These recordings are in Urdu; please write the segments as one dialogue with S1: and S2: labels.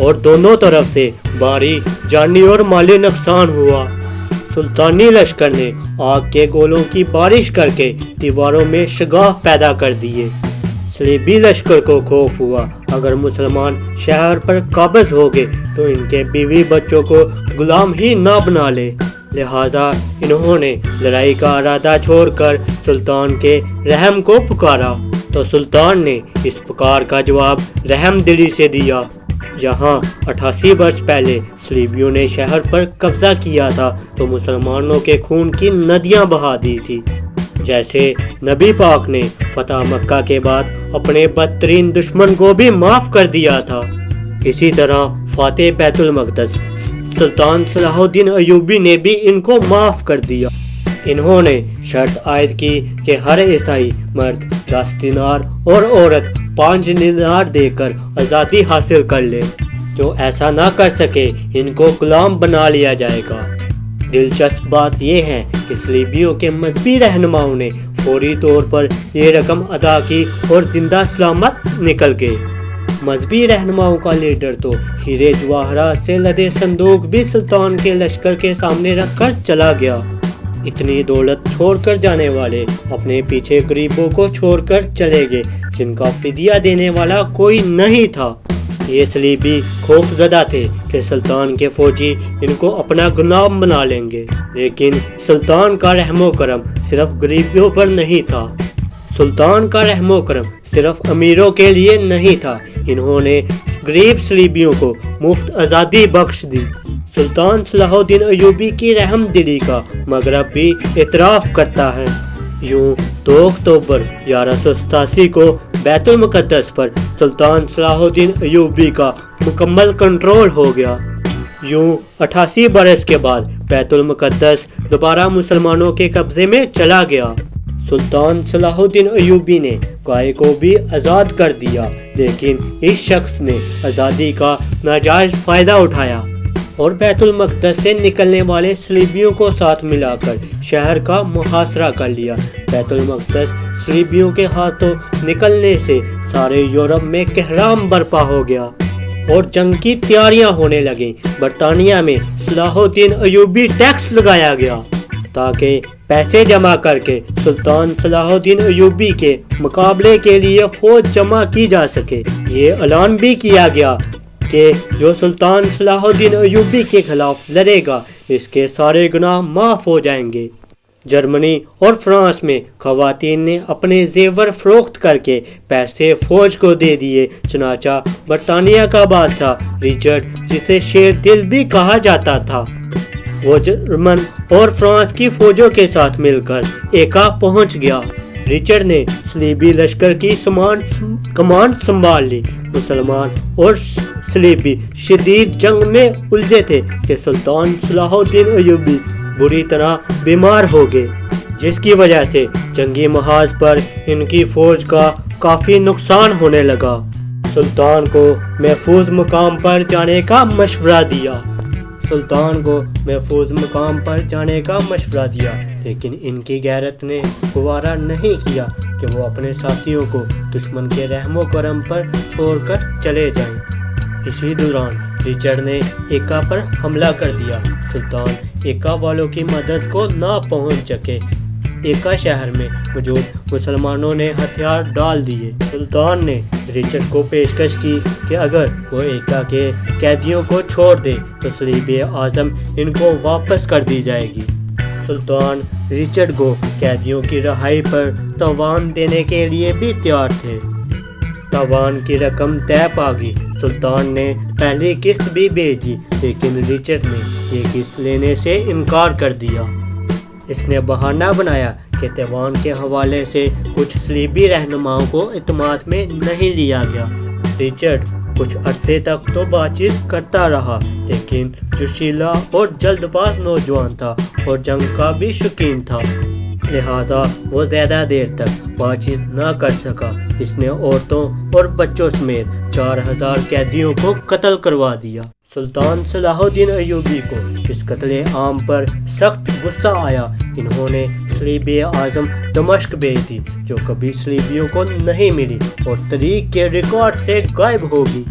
S1: اور دونوں طرف سے بھاری جانی اور مالی نقصان ہوا۔ سلطانی لشکر نے آگ کے گولوں کی بارش کر کے دیواروں میں شگاف پیدا کر دیے۔ صلیبی لشکر کو خوف ہوا اگر مسلمان شہر پر قابض ہو گئے تو ان کے بیوی بچوں کو غلام ہی نہ بنا لے، لہٰذا انہوں نے لڑائی کا ارادہ چھوڑ کر سلطان کے رحم کو پکارا، تو سلطان نے اس پکار کا جواب رحم دلی سے دیا۔ جہاں 88 برس پہلے صلیبیوں نے شہر پر قبضہ کیا تھا تو مسلمانوں کے خون کی ندیاں بہا دی تھی، جیسے نبی پاک نے فتح مکہ کے بعد اپنے بدترین دشمن کو بھی معاف کر دیا تھا، اسی طرح فاتح بیت المقدس سلطان صلاح الدین ایوبی نے بھی ان کو معاف کر دیا۔ انہوں نے شرط عائد کی کہ ہر عیسائی مرد 10 دینار اور عورت 5 دینار دے کر آزادی حاصل کر لے، جو ایسا نہ کر سکے ان کو غلام بنا لیا جائے گا۔ دلچسپ بات یہ ہے کہ صلیبیوں کے مذہبی رہنماؤں نے فوری طور پر یہ رقم ادا کی اور زندہ سلامت نکل گئے۔ مذہبی رہنماؤں کا لیڈر تو ہیرے جواہرات سے لدے صندوق بھی سلطان کے لشکر کے سامنے رکھ کر چلا گیا۔ اتنی دولت چھوڑ کر جانے والے اپنے پیچھے غریبوں کو چھوڑ کر چلے گئے جن کا فدیہ دینے والا کوئی نہیں تھا۔ یہ صلیبی خوف زدہ تھے کہ سلطان کے فوجی ان کو اپنا غلام بنا لیں گے، لیکن سلطان کا رحم و کرم صرف غریبوں پر نہیں تھا۔ سلطان کا رحم و کرم صرف امیروں کے لیے نہیں تھا، انہوں نے غریب صلیبیوں کو مفت آزادی بخش دی۔ سلطان صلاح الدین ایوبی کی رحم دلی کا مغرب بھی اعتراف کرتا ہے۔ یوں 2 اکتوبر 1187 کو بیت المقدس پر سلطان صلاح الدین ایوبی کا مکمل کنٹرول ہو گیا۔ یوں 88 برس کے بعد بیت المقدس دوبارہ مسلمانوں کے قبضے میں چلا گیا۔ سلطان صلاح الدین ایوبی نے گائے کو بھی آزاد کر دیا، لیکن اس شخص نے آزادی کا ناجائز فائدہ اٹھایا اور بیت المقدس سے نکلنے والے صلیبیوں کو ساتھ ملا کر شہر کا محاصرہ کر لیا۔ بیت المقدس صلیبیوں کے ہاتھوں نکلنے سے سارے یورپ میں کہرام برپا ہو گیا اور جنگ کی تیاریاں ہونے لگیں۔ برطانیہ میں صلاح الدین ایوبی ٹیکس لگایا گیا تاکہ پیسے جمع کر کے سلطان صلاح الدین ایوبی کے مقابلے کے لیے فوج جمع کی جا سکے۔ یہ اعلان بھی کیا گیا کہ جو سلطان صلاح الدین ایوبی کے خلاف لڑے گا اس کے سارے گناہ معاف ہو جائیں گے۔ جرمنی اور فرانس میں خواتین نے اپنے زیور فروخت کر کے پیسے فوج کو دے دیے، چنانچہ برطانیہ کا بادشاہ ریچرڈ، جسے شیر دل بھی کہا جاتا تھا، وہ جرمن اور فرانس کی فوجوں کے ساتھ مل کر ایکا پہنچ گیا۔ ریچرڈ نے صلیبی لشکر کی کمانڈ سنبھال لی۔ مسلمان اور صلیبی شدید جنگ میں الجھے تھے کہ سلطان صلاح الدین ایوبی بری طرح بیمار ہو گئے، جس کی وجہ سے جنگی محاذ پر ان کی فوج کا کافی نقصان ہونے لگا۔ سلطان کو محفوظ مقام پر جانے کا مشورہ دیا۔ لیکن ان کی غیرت نے گوارا نہیں کیا کہ وہ اپنے ساتھیوں کو دشمن کے رحم و کرم پر چھوڑ کر چلے جائیں۔ اسی دوران ریچرڈ نے ایکا پر حملہ کر دیا۔ سلطان ایکا والوں کی مدد کو نہ پہنچ سکے۔ ایکا شہر میں موجود مسلمانوں نے ہتھیار ڈال دیے۔ سلطان نے ریچرڈ کو پیشکش کی کہ اگر وہ ایکا کے قیدیوں کو چھوڑ دے تو صلیبِ اعظم ان کو واپس کر دی جائے گی۔ سلطان ریچرڈ کو قیدیوں کی رہائی پر تاوان دینے کے لیے بھی تیار تھے۔ تاوان کی رقم طے پا گئی۔ سلطان نے پہلی قسط بھی بھیج دی، لیکن ریچرڈ نے یہ قسط لینے سے انکار کر دیا۔ اس نے بہانہ بنایا کہ تاوان کے حوالے سے کچھ صلیبی رہنماؤں کو اعتماد میں نہیں لیا گیا۔ ریچرڈ کچھ عرصے تک تو بات چیت کرتا رہا، لیکن جوشیلا اور جلد باز نوجوان تھا اور جنگ کا بھی شوقین تھا، لہٰذا وہ زیادہ دیر تک بات چیت نہ کر سکا۔ اس نے عورتوں اور بچوں سمیت 4000 قیدیوں کو قتل کروا دیا۔ سلطان صلاح الدین ایوبی کو اس قتل عام پر سخت غصہ آیا۔ انہوں نے صلیبِ اعظم دمشق بھیج دی، جو کبھی صلیبیوں کو نہیں ملی اور تاریخ کے ریکارڈ سے غائب ہوگی۔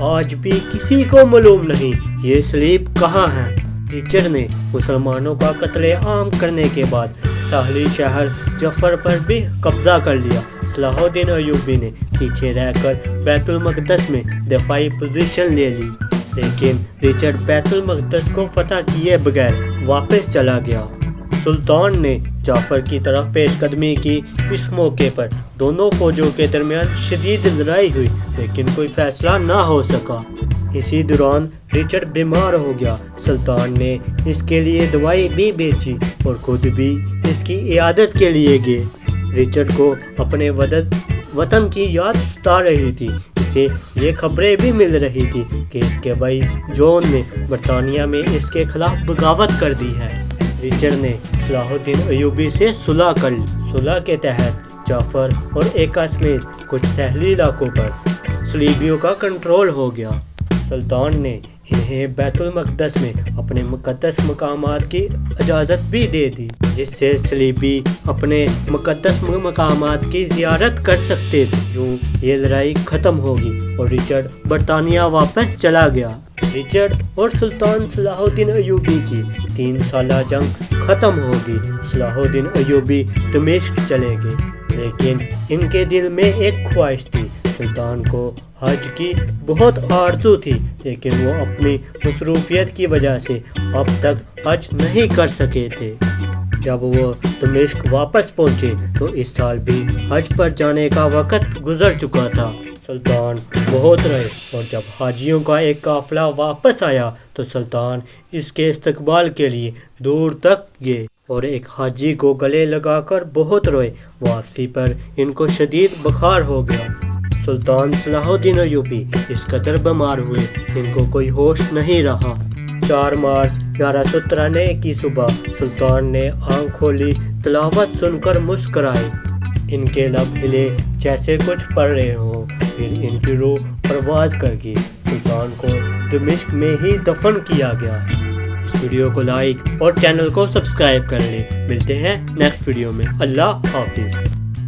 S1: آج بھی کسی کو معلوم نہیں یہ سلیب کہاں ہے۔ ریچرڈ نے مسلمانوں کا قتل عام کرنے کے بعد ساحلی شہر جعفر پر بھی قبضہ کر لیا۔ صلاح الدین ایوبی نے پیچھے رہ کر بیت المقدس میں دفاعی پوزیشن لے لی، لیکن ریچرڈ بیت المقدس کو فتح کیے بغیر واپس چلا گیا۔ سلطان نے جعفر کی طرف پیش قدمی کی۔ اس موقع پر دونوں فوجوں کے درمیان شدید لڑائی ہوئی، لیکن کوئی فیصلہ نہ ہو سکا۔ اسی دوران ریچرڈ بیمار ہو گیا۔ سلطان نے اس کے لیے دوائی بھی بیچی اور خود بھی اس کی عیادت کے لیے گئے۔ ریچرڈ کو اپنے وطن کی یاد ستا رہی تھی۔ اسے یہ خبریں بھی مل رہی تھی کہ اس کے بھائی جون نے برطانیہ میں اس کے خلاف بغاوت کر دی ہے۔ ریچرڈ نے صلاح الدین ایوبی سے صلح کر لی۔ صلح کے تحت جعفر اور ایکا سمیت کچھ ساحلی علاقوں پر صلیبیوں کا کنٹرول ہو گیا۔ سلطان نے انہیں بیت المقدس میں اپنے مقدس مقامات کی اجازت بھی دے دی، جس سے صلیبی اپنے مقدس مقامات کی زیارت کر سکتے تھے۔ یوں یہ لڑائی ختم ہوگی اور ریچرڈ برطانیہ واپس چلا گیا۔ ریچرڈ اور سلطان صلاح الدین ایوبی کی 3 سالہ جنگ ختم ہوگی۔ صلاح الدین ایوبی دمشق چلے گئے، لیکن ان کے دل میں ایک خواہش تھی۔ سلطان کو حج کی بہت آرزو تھی، لیکن وہ اپنی مصروفیت کی وجہ سے اب تک حج نہیں کر سکے تھے۔ جب وہ دمشق واپس پہنچے تو اس سال بھی حج پر جانے کا وقت گزر چکا تھا۔ سلطان بہت رہے اور جب حاجیوں کا ایک قافلہ واپس آیا تو سلطان اس کے استقبال کے لیے دور تک گئے اور ایک حاجی کو گلے لگا کر بہت روئے۔ واپسی پر ان کو شدید بخار ہو گیا۔ سلطان صلاح الدین ایوبی اس قدر بیمار ہوئے ان کو کوئی ہوش نہیں رہا۔ 4 مارچ 1193 کی صبح سلطان نے آنکھ کھولی، تلاوت سن کر مسکرائے۔ ان کے لب ہلے جیسے کچھ پڑھ رہے ہوں، پھر ان کی روح پرواز کر گئی۔ سلطان کو دمشق میں ہی دفن کیا گیا۔ اس ویڈیو کو لائک اور چینل کو سبسکرائب کر لیں۔ ملتے ہیں نیکسٹ ویڈیو میں۔ اللہ حافظ۔